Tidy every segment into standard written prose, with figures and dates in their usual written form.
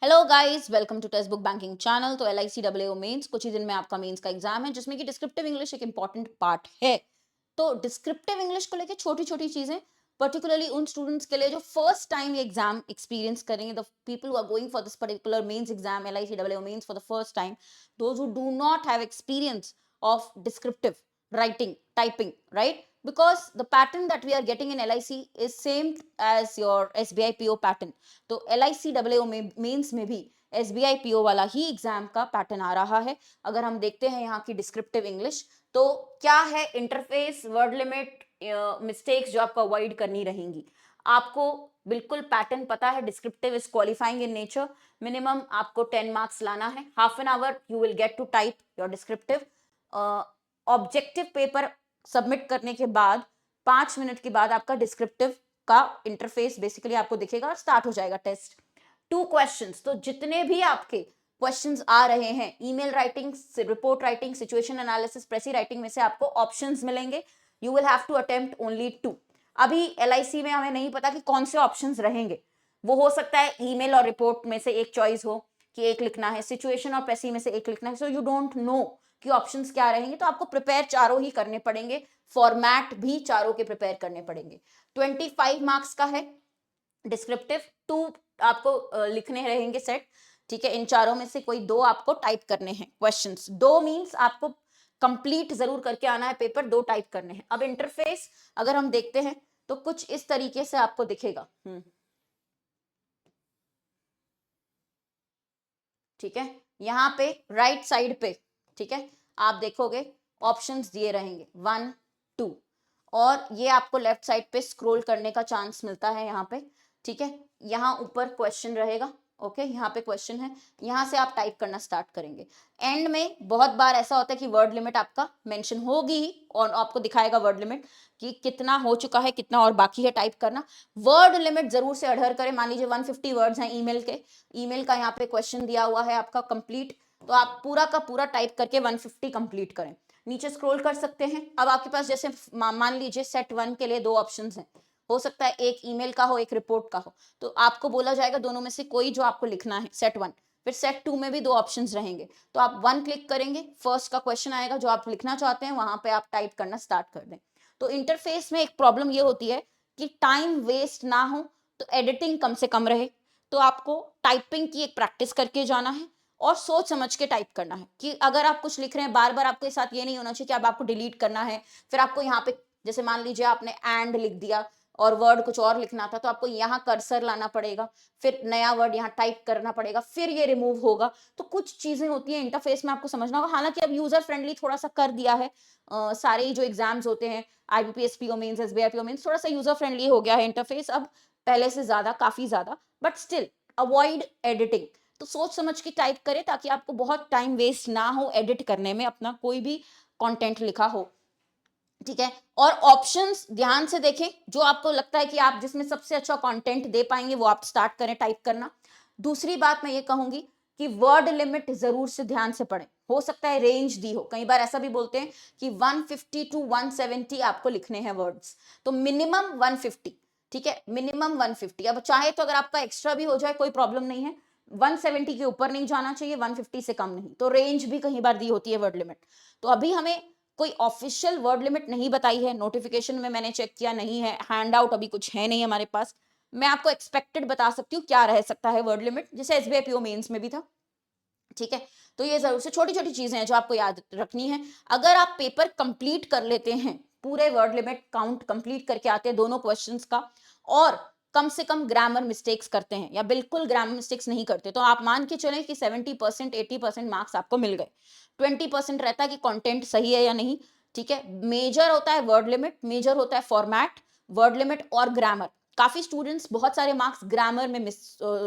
Hello guys, welcome to text book banking channel. तो LICAO mains कुछ ही दिन में आपका मेंस का एग्जाम है, जिसमें कि डिस्क्रिप्टिव इंग्लिश एक इंपॉर्टेंट पार्ट है। तो डिस्क्रिप्टिव इंग्लिश को लेके छोटी छोटी चीजें, पर्टिकुलरली उन स्टूडेंट्स के लिए जो फर्स्ट टाइम ये एग्जाम एक्सपीरियंस करेंगे, the people who are going for this particular mains exam LICAO mains for the first time, those who do not have experience of descriptive writing, typing, right? Because the pattern that we are getting in LIC is same as your SBI PO pattern. तो LICAO में mains में भी SBI PO वाला ही exam का pattern आ रहा है। अगर हम देखते हैं यहाँ की डिस्क्रिप्टिव इंग्लिश, तो क्या है इंटरफेस, वर्ड लिमिट, मिस्टेक्स जो आपको अवॉइड करनी रहेंगी। आपको बिल्कुल पैटर्न पता है। Descriptive is qualifying in nature. Minimum आपको 10 मार्क्स लाना है। Half an hour you will get to type your descriptive. Objective paper submit करने के बाद 5 मिनट के बाद आपका डिस्क्रिप्टिव का इंटरफेस बेसिकली आपको दिखेगा और स्टार्ट हो जाएगा टेस्ट। 2 क्वेश्चंस, तो जितने भी आपके क्वेश्चंस आ रहे हैं, email writing, report writing, situation analysis, precis writing में से आपको ऑप्शंस मिलेंगे। You will have to attempt only 2। अभी LIC में हमें नहीं पता कि कौन से ऑप्शंस रहेंगे। वो हो सकता है ईमेल और रिपोर्ट में से एक चॉइस हो कि एक लिखना है, सिचुएशन और प्रेसी में से एक लिखना है। सो यू डोंट नो कि ऑप्शंस क्या रहेंगे, तो आपको प्रिपेयर चारों ही करने पड़ेंगे। फॉर्मेट भी चारों के प्रिपेयर करने पड़ेंगे। 25 मार्क्स का है डिस्क्रिप्टिव, 2 आपको लिखने रहेंगे सेट। ठीक है, इन चारों में से कोई 2 आपको टाइप करने हैं क्वेश्चंस। 2 मींस आपको कंप्लीट जरूर करके आना है पेपर, 2 टाइप करने हैं। अब इंटरफेस अगर हम देखते हैं तो कुछ इस तरीके से आपको दिखेगा। ठीक है, यहाँ पे राइट साइड पे, ठीक है, आप देखोगे ऑप्शंस दिए रहेंगे 1 2, और ये आपको लेफ्ट साइड पे स्क्रॉल करने का चांस मिलता है यहाँ पे। ठीक है, यहाँ ऊपर क्वेश्चन रहेगा। ओके, यहाँ पे क्वेश्चन है, यहाँ से आप टाइप करना स्टार्ट करेंगे। एंड में बहुत बार ऐसा होता है कि वर्ड लिमिट आपका मेंशन होगी ही, और आपको दिखाएगा वर्ड लिमिट कि कितना हो चुका है, कितना और बाकी है टाइप करना। वर्ड लिमिट जरूर से अडर करें। मान लीजिए 150 वर्ड्स हैं ईमेल के, ईमेल का यहाँ पे क्वेश्चन दिया हुआ है आपका कंप्लीट, तो आप पूरा का पूरा टाइप करके 150 कंप्लीट करें। नीचे स्क्रॉल कर सकते हैं। अब आपके पास जैसे मान लीजिए सेट 1 के लिए 2 ऑप्शंस हैं, हो सकता है एक ईमेल का हो, एक रिपोर्ट का हो, तो आपको बोला जाएगा दोनों में से कोई जो आपको लिखना है सेट 1। फिर सेट 2 में भी 2 ऑप्शंस रहेंगे, तो आप 1 क्लिक करेंगे, फर्स्ट का क्वेश्चन आएगा, जो आप लिखना चाहते हैं वहां पे आप टाइप करना स्टार्ट कर दें। तो इंटरफेस में एक प्रॉब्लम ये होती है कि टाइम वेस्ट ना हो, तो एडिटिंग कम से कम रहे। तो आपको टाइपिंग की एक प्रैक्टिस करके जाना है और सोच समझ के टाइप करना है कि अगर आप कुछ लिख रहे हैं बार बार, आपके साथ ये नहीं होना चाहिए कि अब आपको डिलीट करना है, फिर आपको यहाँ पे जैसे मान लीजिए आपने एंड लिख दिया और वर्ड कुछ और लिखना था, तो आपको यहाँ कर्सर लाना पड़ेगा, फिर नया वर्ड यहाँ टाइप करना पड़ेगा, फिर ये रिमूव होगा। तो कुछ चीजें होती हैं इंटरफेस में, आपको समझना होगा। हालांकि अब यूजर फ्रेंडली थोड़ा सा कर दिया है। सारे ही जो एग्जाम्स होते हैं, IBPS PO mains, SBI PO mains, थोड़ा सा यूजर फ्रेंडली हो गया है इंटरफेस अब पहले से ज्यादा, काफी ज्यादा। But still avoid editing. तो सोच समझ के टाइप करें ताकि आपको बहुत टाइम वेस्ट ना हो एडिट करने में, अपना कोई भी कंटेंट लिखा हो। ठीक है, और ऑप्शंस ध्यान से देखें, जो आपको लगता है कि आप जिसमें सबसे अच्छा कंटेंट दे पाएंगे वो आप स्टार्ट करें टाइप करना। दूसरी बात मैं ये कहूंगी कि वर्ड लिमिट जरूर से ध्यान से पढ़ें। हो सकता है रेंज दी हो, कई बार ऐसा भी बोलते हैं कि 150 टू 170 आपको लिखने हैं वर्ड्स, तो मिनिमम 150। ठीक है, मिनिमम 150। अब चाहे तो अगर आपका एक्स्ट्रा भी हो जाए कोई प्रॉब्लम नहीं है, 170 के ऊपर नहीं जाना चाहिए, 150 से कम नहीं। तो रेंज भी कहीं बार दी होती है वर्ड लिमिट। तो अभी हमें कोई ऑफिशियल वर्ड लिमिट नहीं बताई है, नोटिफिकेशन में मैंने चेक किया नहीं है, हैंड आउट अभी कुछ है नहीं हमारे पास। मैं आपको एक्सपेक्टेड बता सकती हूँ क्या रह सकता है वर्ड लिमिट, जैसे SBI PO मेंस में भी था। ठीक है, तो ये जरूर से छोटी छोटी चीजें हैं जो आपको याद रखनी है। अगर आप पेपर कंप्लीट कर लेते हैं, पूरे वर्ड लिमिट काउंट कंप्लीट करके आते हैं दोनों क्वेश्चंस का, और कम से कम ग्रामर मिस्टेक्स करते हैं या बिल्कुल ग्रामर मिस्टेक्स नहीं करते, तो आप मान के चलें कि 70% 80% मार्क्स आपको मिल गए। 20% रहता है कि कंटेंट सही है या नहीं। ठीक है, मेजर होता है वर्ड लिमिट, मेजर होता है फॉर्मेट, वर्ड लिमिट और ग्रामर। काफी स्टूडेंट्स बहुत सारे मार्क्स ग्रामर में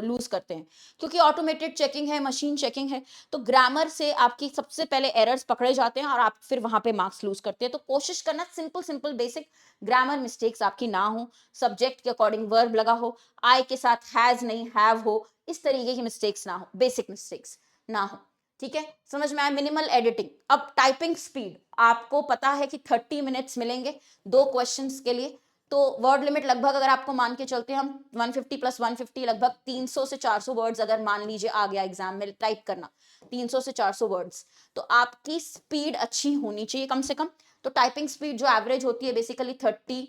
लूज करते हैं, क्योंकि ऑटोमेटेड चेकिंग है, मशीन चेकिंग है, तो ग्रामर से आपकी सबसे पहले एरर्स पकड़े जाते हैं और आप फिर वहां पे मार्क्स लूज करते हैं। तो कोशिश करना simple simple basic grammar mistakes आपकी ना हो, सब्जेक्ट के अकॉर्डिंग वर्ब लगा हो, आई के साथ हैज नहीं हैव हो, इस तरीके की मिस्टेक्स ना हो, बेसिक मिस्टेक्स ना हो। ठीक है, समझ में आया। Minimal editing. अब टाइपिंग स्पीड, आपको पता है कि 30 मिनट्स मिलेंगे 2 क्वेश्चंस के लिए, तो वर्ड लिमिट लगभग अगर आपको मान के चलते हैं हम 150 प्लस 150 लगभग 300 से 400 वर्ड्स अगर मान लीजिए आ गया एग्जाम में टाइप करना 300 से 400 वर्ड्स, तो आपकी स्पीड अच्छी होनी चाहिए कम से कम। तो टाइपिंग स्पीड जो एवरेज होती है बेसिकली 30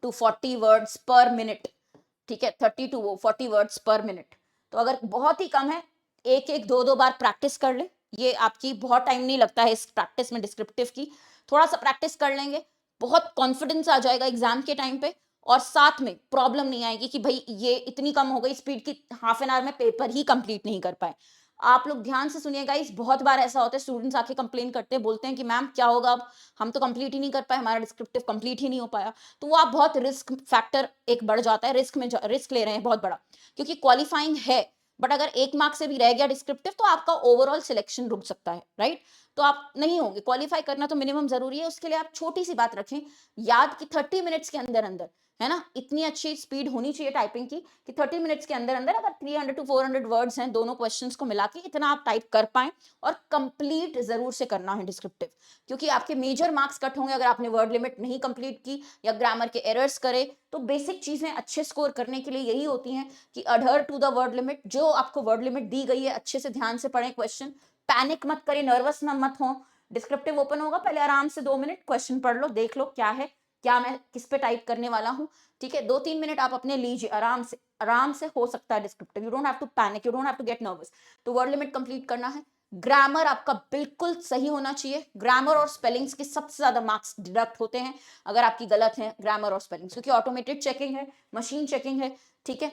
to 40 वर्ड्स पर मिनट, ठीक है, 30 to 40 वर्ड्स पर मिनट। तो अगर बहुत ही कम है, एक एक दो दो बार प्रैक्टिस कर ले, ये आपकी बहुत टाइम नहीं लगता है इस प्रैक्टिस में डिस्क्रिप्टिव की, थोड़ा सा प्रैक्टिस कर लेंगे, बहुत कॉन्फिडेंस आ जाएगा एग्जाम के टाइम पे, और साथ में प्रॉब्लम नहीं आएगी कि भाई ये इतनी कम हो गई स्पीड की, हाफ एन आवर में पेपर ही कंप्लीट नहीं कर पाए। आप लोग ध्यान से सुनिएगा, इस बहुत बार ऐसा होता है स्टूडेंट्स आके कंप्लेन करते हैं, बोलते हैं कि मैम क्या होगा अब, हम तो कंप्लीट ही नहीं कर पाए, हमारा डिस्क्रिप्टिव कंप्लीट ही नहीं हो पाया। तो वो आप बहुत रिस्क फैक्टर एक बढ़ जाता है, रिस्क ले रहे हैं बहुत बड़ा, क्योंकि क्वालिफाइंग है, बट अगर 1 मार्क से भी रह गया डिस्क्रिप्टिव तो आपका ओवरऑल सिलेक्शन रुक सकता है, राइट। तो आप नहीं होंगे, क्वालिफाई करना तो मिनिमम जरूरी है, उसके लिए आप छोटी सी बात रखें याद की 30 मिनट्स के अंदर अंदर, है ना, इतनी अच्छी स्पीड होनी चाहिए टाइपिंग की कि 30 मिनट्स के अंदर अंदर अगर 300 to 400 वर्ड्स हैं दोनों क्वेश्चंस को मिला के, इतना आप टाइप कर पाएं, और कंप्लीट जरूर से करना है डिस्क्रिप्टिव, क्योंकि आपके मेजर मार्क्स कट होंगे अगर आपने वर्ड लिमिट नहीं कंप्लीट की या ग्रामर के एरर्स करे। तो बेसिक चीजें अच्छे स्कोर करने के लिए यही होती हैं कि अडहर टू द वर्ड लिमिट, जो आपको वर्ड लिमिट दी गई है अच्छे से ध्यान से पढ़ें क्वेश्चन, पैनिक मत करें, नर्वस ना मत हो। डिस्क्रिप्टिव ओपन होगा, पहले आराम से 2 मिनट क्वेश्चन पढ़ लो, देख लो क्या है, क्या मैं किस पे टाइप करने वाला हूँ, ठीक है, 2-3 मिनट आप अपने लीजिए आराम से हो सकता है descriptive, you don't have to panic, you don't have to get nervous. तो वर्ड लिमिट कंप्लीट करना है, ग्रामर आपका बिल्कुल सही होना चाहिए, ग्रामर और स्पेलिंग्स के सबसे ज्यादा मार्क्स डिडक्ट होते हैं अगर आपकी गलत है ग्रामर और स्पेलिंग्स, क्योंकि ऑटोमेटेड चेकिंग है, मशीन चेकिंग है, ठीक है।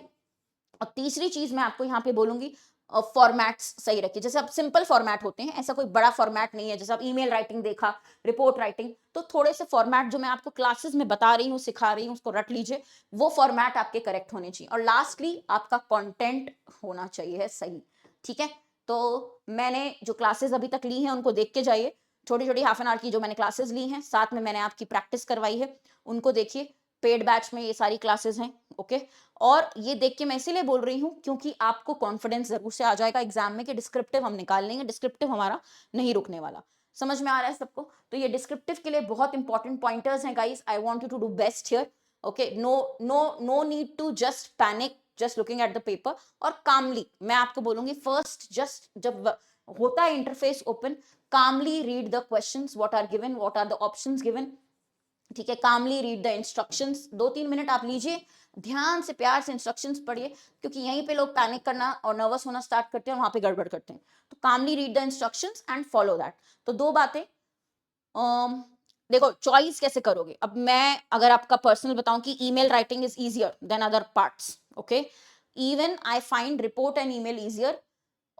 और तीसरी चीज मैं आपको यहाँ पे बोलूंगी, फॉर्मेट्स सही रखिए, जैसे अब सिंपल फॉर्मेट होते हैं, ऐसा कोई बड़ा फॉर्मेट नहीं है, जैसे आप ईमेल राइटिंग देखा, रिपोर्ट राइटिंग, तो थोड़े से फॉर्मेट जो मैं आपको क्लासेस में बता रही हूँ, सिखा रही हूँ, उसको रट लीजिए, वो फॉर्मेट आपके करेक्ट होने चाहिए। और लास्टली आपका कंटेंट होना चाहिए है सही, ठीक है। तो मैंने जो क्लासेस अभी तक ली हैं उनको देख के जाइए, छोटी छोटी हाफ एन आवर की जो मैंने क्लासेस ली हैं, साथ में मैंने आपकी प्रैक्टिस करवाई है, उनको देखिए, पेड बैच में ये सारी क्लासेस हैं, ओके। और ये देख के मैं इसीलिए बोल रही हूँ क्योंकि आपको कॉन्फिडेंस जरूर से आ जाएगा एग्जाम में कि डिस्क्रिप्टिव हम निकाल लेंगे, डिस्क्रिप्टिव हमारा नहीं रुकने वाला। समझ में आ रहा है सबको? तो ये डिस्क्रिप्टिव के लिए बहुत इंपॉर्टेंट पॉइंटर्स हैं guys, I want you to do best here, okay. No need to just panic just looking at the paper, और कामली मैं आपको बोलूंगी, फर्स्ट जस्ट जब होता है interface open, calmly read the questions what are given, what are the options given, ठीक है, calmly read the instructions, 2-3 minute आप लीजिए, ध्यान से प्यार से इंस्ट्रक्शंस पढ़िए, क्योंकि यहीं पे लोग पैनिक करना और नर्वस होना स्टार्ट करते हैं, वहां पे गड़बड़ करते हैं। तो calmly read the instructions and follow that. तो 2 बातें, देखो चॉइस कैसे करोगे, अब मैं अगर आपका पर्सनल बताऊं कि email writing is easier than other parts, okay, even I find report and email easier,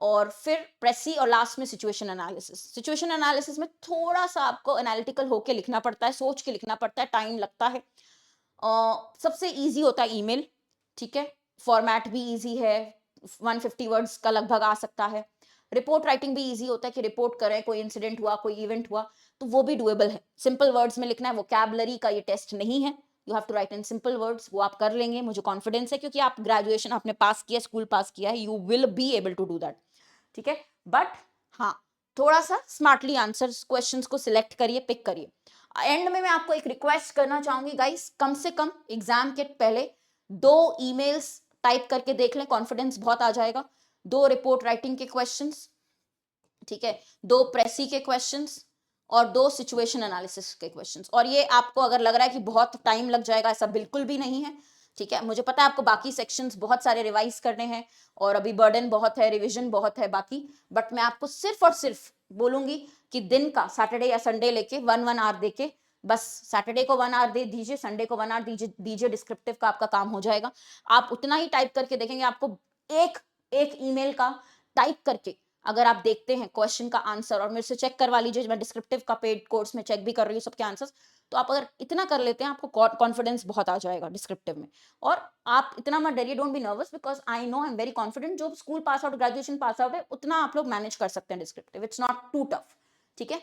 और फिर प्रेसी, और लास्ट में सिचुएशन एनालिसिस। सिचुएशन एनालिसिस में थोड़ा सा आपको एनालिटिकल होके लिखना पड़ता है, सोच के लिखना पड़ता है, टाइम लगता है। सबसे इजी होता है ईमेल, ठीक है, फॉर्मेट भी इजी है, 150 वर्ड्स का लगभग आ सकता है। रिपोर्ट राइटिंग भी इजी होता है कि रिपोर्ट करें, कोई इंसिडेंट हुआ, कोई इवेंट हुआ, तो वो भी डुएबल है, सिंपल वर्ड्स में लिखना है, वोकैबुलरी का ये टेस्ट नहीं है, you have to write in simple words, वो आप कर लेंगे, मुझे कॉन्फिडेंस है, क्योंकि आप ग्रेजुएशन आपने पास किया, स्कूल पास किया है, you will be able to do that, ठीक है। बट हाँ, थोड़ा सा स्मार्टली आंसर्स क्वेश्चंस को सिलेक्ट करिए, पिक करिए। एंड में मैं आपको एक रिक्वेस्ट करना चाहूंगी गाइस, कम से कम एग्जाम के पहले 2 ईमेल्स टाइप करके देख लें, कॉन्फिडेंस बहुत आ जाएगा। 2 रिपोर्ट राइटिंग के क्वेश्चंस, ठीक है, 2 प्रेसी के क्वेश्चंस, और 2 सिचुएशन एनालिसिस के क्वेश्चंस। और ये आपको अगर लग रहा है कि बहुत टाइम लग जाएगा, ऐसा बिल्कुल भी नहीं है, ठीक है। मुझे पता है आपको बाकी सेक्शंस बहुत सारे रिवाइज करने हैं, और अभी बर्डन बहुत है, रिवीजन बहुत है बाकी, बट मैं आपको सिर्फ और सिर्फ बोलूंगी कि दिन का सैटरडे या संडे लेके 1 आवर देके, बस सैटरडे को 1 आवर दे दीजिए, संडे को 1 आवर दीजिए, डिस्क्रिप्टिव का आपका काम हो जाएगा। आप उतना ही टाइप करके देखेंगे, आपको एक एक ईमेल का टाइप करके अगर आप देखते हैं क्वेश्चन का आंसर, और मेरे से चेक करवा लीजिए, मैं डिस्क्रिप्टिव का पेड कोर्स में चेक भी कर रही हूँ सबके आंसर्स, तो आप अगर इतना कर लेते हैं, आपको कॉन्फिडेंस बहुत आ जाएगा डिस्क्रिप्टिव में। और आप इतना मत डरिए, don't be nervous, because I know I am very confident, जो school pass out, graduation pass out है, उतना आप लोग मैनेज कर सकते हैं descriptive, it's not too tough, ठीक है।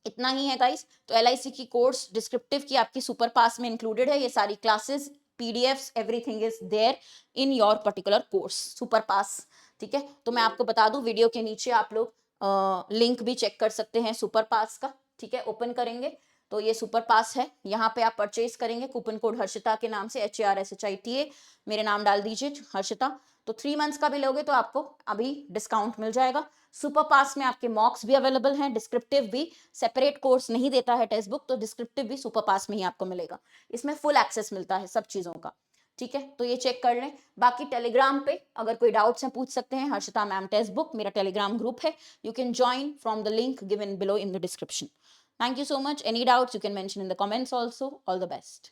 इतना ही है गाइस। तो LIC की कोर्स डिस्क्रिप्टिव की आपकी सुपर पास में इंक्लूडेड है, ये सारी classes, PDFs, everything is there in your particular course super pass, ठीक है। तो मैं आपको बता दूं, वीडियो के नीचे आप लोग लिंक भी चेक कर सकते हैं सुपर पास का, ठीक है, ओपन करेंगे तो ये सुपर पास है, यहाँ पे आप परचेज करेंगे कूपन कोड हर्षिता के नाम से, HARSHITA, मेरे नाम डाल दीजिए हर्षिता, तो 3 मंथ्स का भी लोगे तो आपको अभी डिस्काउंट मिल जाएगा। सुपर पास में आपके मॉक्स भी अवेलेबल हैं, डिस्क्रिप्टिव भी, सेपरेट कोर्स नहीं देता है टेक्स्ट बुक, तो डिस्क्रिप्टिव भी सुपर पास में ही आपको मिलेगा, इसमें फुल एक्सेस मिलता है सब चीजों का, ठीक है। तो ये चेक कर लें। बाकी टेलीग्राम पे अगर कोई डाउट्स हैं पूछ सकते हैं, हर्षिता मैम टेक्स्ट बुक मेरा टेलीग्राम ग्रुप है, you can join from the link given below in the description. Thank you so much. Any doubts you can mention in the comments also. All the best.